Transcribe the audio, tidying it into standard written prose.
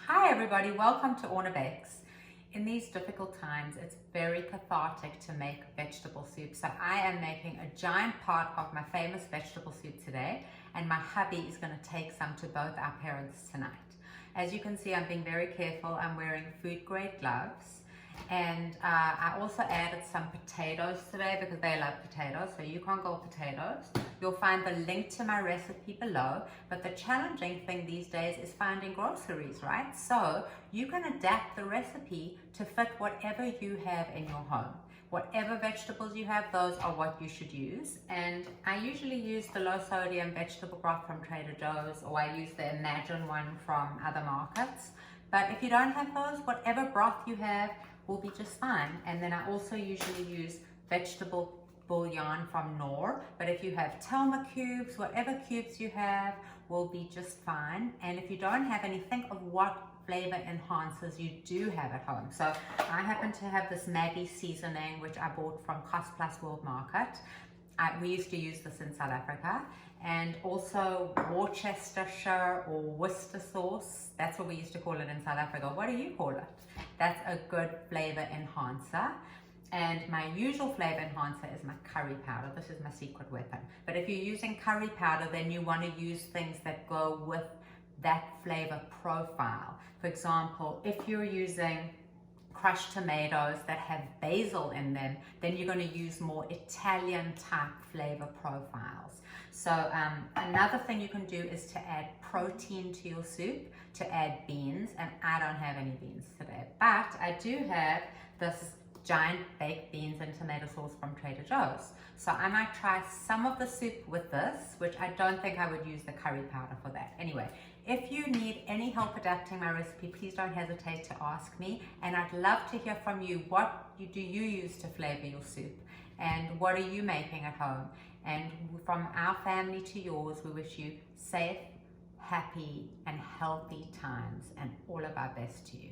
Hi everybody, welcome to Orna Bakes. In these difficult times, it's very cathartic to make vegetable soup. So I am making a giant pot of my famous vegetable soup today, and my hubby is going to take some to both our parents tonight. As you can see, I'm being very careful. I'm wearing food grade gloves. And I also added some potatoes today because they love potatoes, so you can't go with potatoes. You'll find the link to my recipe below, but the challenging thing these days is finding groceries, right? So you can adapt the recipe to fit whatever you have in your home. Whatever vegetables you have, those are what you should use. And I usually use the low sodium vegetable broth from Trader Joe's, or I use the Imagine one from other markets. But if you don't have those, whatever broth you have will be just fine. And then I also usually use vegetable bouillon from Knorr, but if you have Telma cubes, whatever cubes you have will be just fine. And if you don't have any, think of what flavor enhancers you do have at home. So I happen to have this Maggi seasoning, which I bought from Cost Plus World Market. We used to use this in South Africa, and also Worcestershire or Worcester sauce. That's what we used to call it in South Africa. What do you call it? That's a good flavor enhancer. And my usual flavor enhancer is my curry powder. This is my secret weapon. But if you're using curry powder, then you want to use things that go with that flavor profile. For example, if you're using crushed tomatoes that have basil in them, then you're going to use more Italian type flavor profiles. So another thing you can do is to add protein to your soup, to add beans, and I don't have any beans today, but I do have this giant baked beans and tomato sauce from Trader Joe's. So I might try some of the soup with this, which I don't think I would use the curry powder for that. Anyway, if you need any help adapting my recipe, please don't hesitate to ask me. And I'd love to hear from you. What do you use to flavor your soup? And what are you making at home? And from our family to yours, we wish you safe, happy, and healthy times, and all of our best to you.